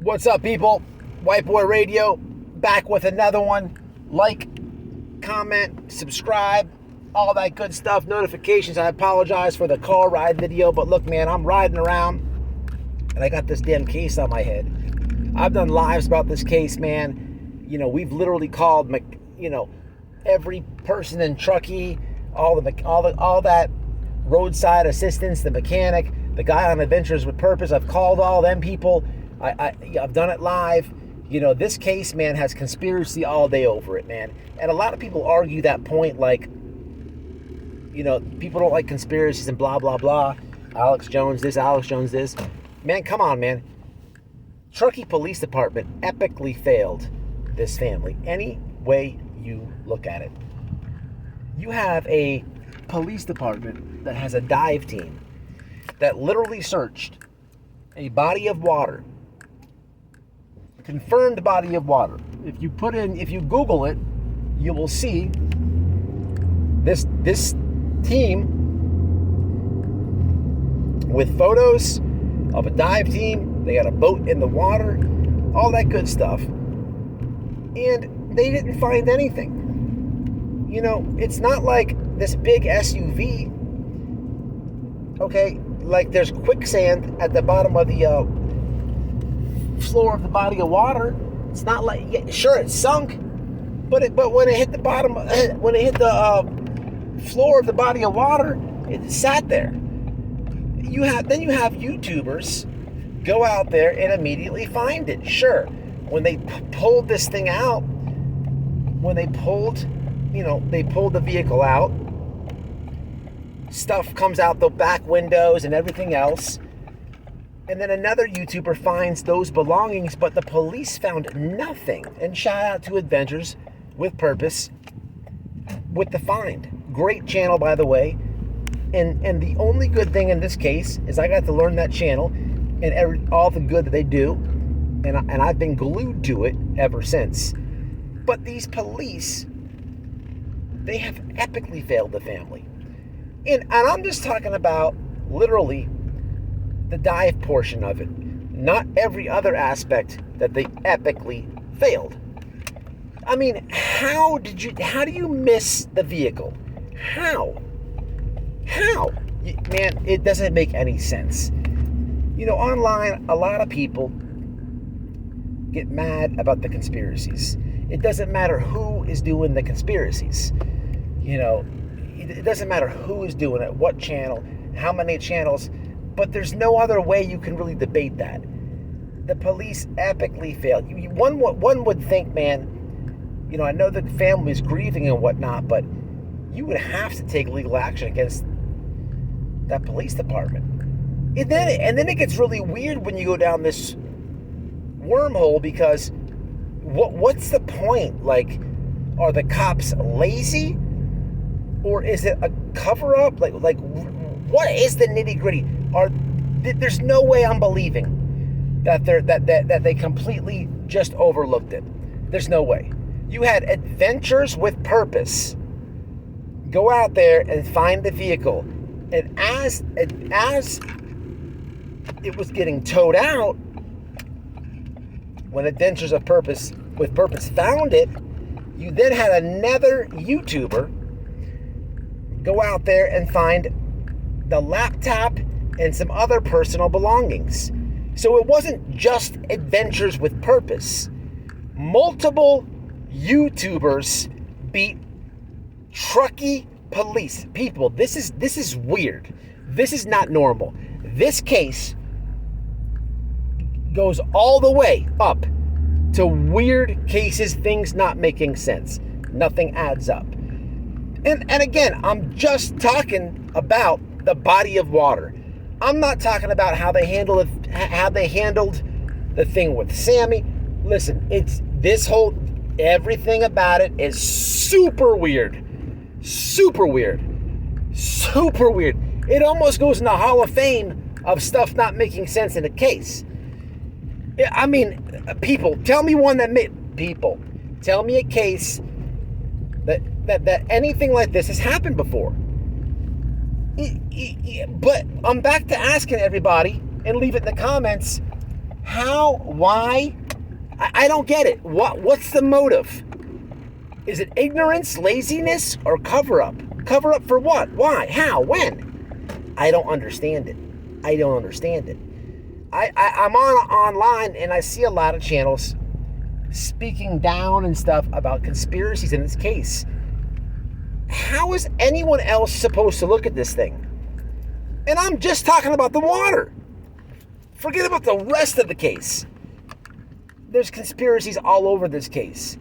What's up, people? White Boy Radio, back with another one. Like, comment, subscribe, all that good stuff. Notifications. I apologize for the car ride video, but look, man, I'm riding around, and I got this damn case on my head. I've done lives about this case, man. You know, we've literally called, every person in Truckee, all that roadside assistance, the mechanic, the guy on Adventures with Purpose. I've called all them people. I've done it live. You know, this case, man, has conspiracy all day over it, man. And a lot of people argue that point, like, you know, people don't like conspiracies and blah, blah, blah. Alex Jones this, Alex Jones this. Man, come on, man. Truckee Police Department epically failed this family. Any way you look at it. You have a police department that has a dive team that literally searched a body of water, a confirmed body of water. If you Google it, you will see this team with photos of a dive team. They got a boat in the water, all that good stuff. And they didn't find anything. You know, it's not like this big SUV, okay, like there's quicksand at the bottom of the floor of the body of water. It's not like, yeah, sure, it sunk, but when it hit the bottom, when it hit the floor of the body of water, it sat there. Then you have YouTubers go out there and immediately find it. Sure, when they pulled this thing out, they pulled the vehicle out, stuff comes out the back windows and everything else. And then another YouTuber finds those belongings, but the police found nothing. And shout out to Adventures with Purpose with the find. Great channel, by the way. And the only good thing in this case is I got to learn that channel and all the good that they do. And I've been glued to it ever since. But these police, they have epically failed the family. And I'm just talking about literally the dive portion of it, not every other aspect that they epically failed. I mean, how do you miss the vehicle? How? Man, it doesn't make any sense. You know, online, a lot of people get mad about the conspiracies. It doesn't matter who is doing the conspiracies. You know, it doesn't matter who is doing it, what channel, how many channels, but there's no other way you can really debate that. The police epically failed. One would think, man, you know, I know the family is grieving and whatnot, but you would have to take legal action against that police department. And then it gets really weird when you go down this wormhole, because what's the point? Like, are the cops lazy? Or is it a cover-up? Like, what is the nitty-gritty? There's no way I'm believing that they completely just overlooked it. There's no way. You had Adventures with Purpose go out there and find the vehicle, and as it was getting towed out, when Adventures with Purpose found it, you then had another YouTuber go out there and find the laptop and some other personal belongings. So it wasn't just Adventures with Purpose. Multiple YouTubers beat Truckee police. People, this is weird. This is not normal. This case goes all the way up to weird cases, things not making sense. Nothing adds up. And again, I'm just talking about the body of water. I'm not talking about how they handled the thing with Sammy. Listen, everything about it is super weird. Super weird. Super weird. It almost goes in the Hall of Fame of stuff not making sense in a case. I mean, tell me a case that anything like this has happened before. But I'm back to asking everybody, and leave it in the comments, How? Why? I don't get it. What's the motive? Is it ignorance, laziness, or cover up? Cover up for what? Why? How? When? I don't understand it. I don't understand it. I'm online and I see a lot of channels speaking down and stuff about conspiracies in this case. How is anyone else supposed to look at this thing? And I'm just talking about the water. Forget about the rest of the case. There's conspiracies all over this case.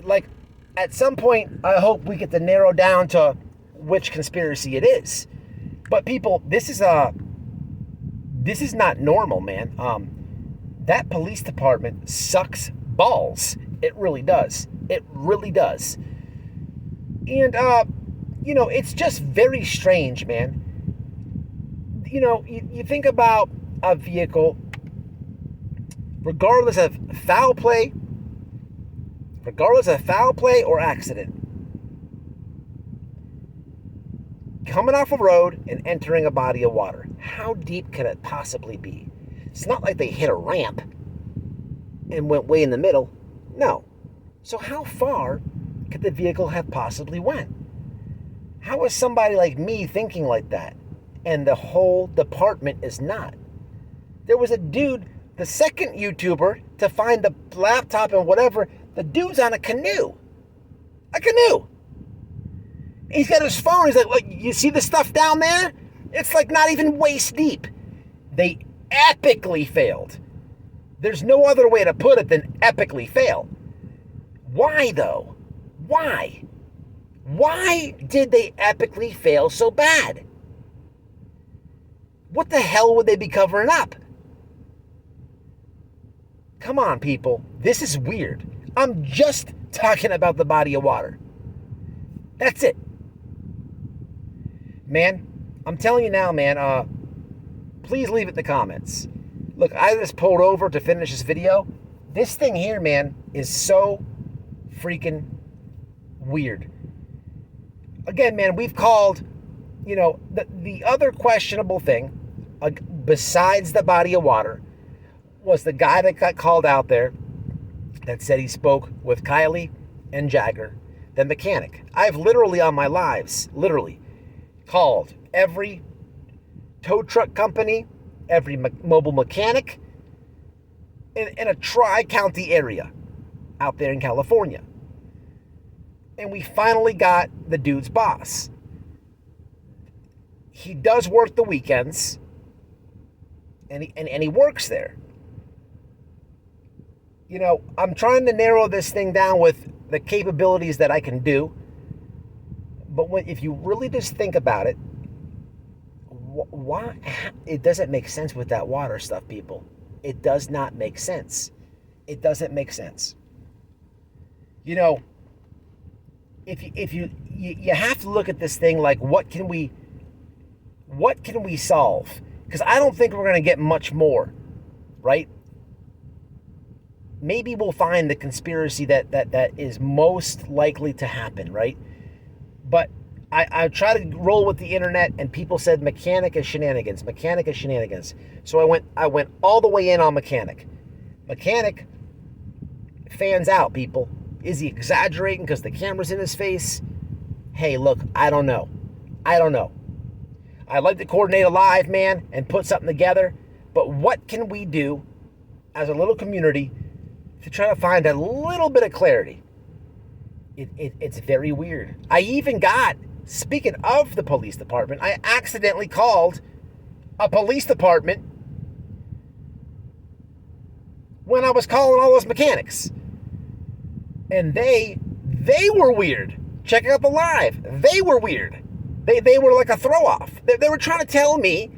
Like, at some point, I hope we get to narrow down to which conspiracy it is. But people, this is not normal, man. That police department sucks balls. It really does. It really does. And, it's just very strange, man. You think about a vehicle, regardless of foul play or accident, coming off a road and entering a body of water. How deep can it possibly be? It's not like they hit a ramp and went way in the middle. No. So how far could the vehicle have possibly went? How is somebody like me thinking like that and the whole department is not? There was a dude, the second YouTuber to find the laptop and whatever, the dude's on a canoe. A canoe. He's got his phone. He's like, look, you see the stuff down there? It's like not even waist deep. They epically failed. There's no other way to put it than epically fail. Why though? Why? Why did they epically fail so bad? What the hell would they be covering up? Come on, people. This is weird. I'm just talking about the body of water. That's it. Man, I'm telling you now, man, please leave it in the comments. Look, I just pulled over to finish this video. This thing here, man, is so freaking weird. Again, man, we've called, the other questionable thing, besides the body of water, was the guy that got called out there that said he spoke with Kiely and Jagger, the mechanic. I've literally on my lives, called every tow truck company, every mobile mechanic in a tri-county area out there in California. And we finally got the dude's boss. He does work the weekends, and he works there. I'm trying to narrow this thing down with the capabilities that I can do. But if you really just think about it, why it doesn't make sense with that water stuff, people. It does not make sense. It doesn't make sense. If you have to look at this thing like, what can we solve? Because I don't think we're going to get much more, right? Maybe we'll find the conspiracy that is most likely to happen, right? But I try to roll with the internet, and people said mechanic is shenanigans. So I went all the way in on mechanic. Mechanic fans out, people. Is he exaggerating because the camera's in his face? Hey, look, I don't know. I'd like to coordinate a live, man, and put something together. But what can we do as a little community to try to find a little bit of clarity? It's very weird. I even got, speaking of the police department, I accidentally called a police department when I was calling all those mechanics. And they were weird. Check out the live. They were weird. They were like a throw-off. They were trying to tell me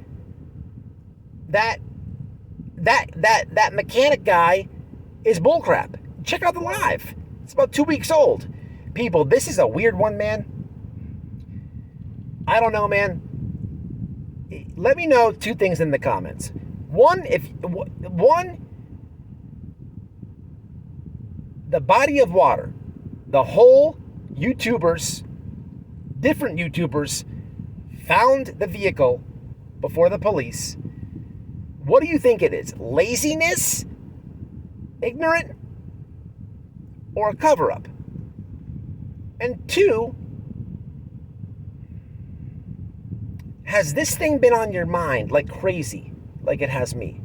that mechanic guy is bullcrap. Check out the live. It's about 2 weeks old. People, this is a weird one, man. I don't know, man. Let me know two things in the comments. One, the body of water, the whole YouTubers, different YouTubers found the vehicle before the police. What do you think it is? Laziness? Ignorant? Or a cover-up? And 2, has this thing been on your mind like crazy, like it has me?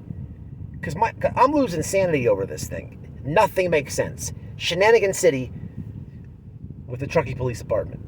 Because I'm losing sanity over this thing. Nothing makes sense. Shenanigan City with the Truckee Police Department.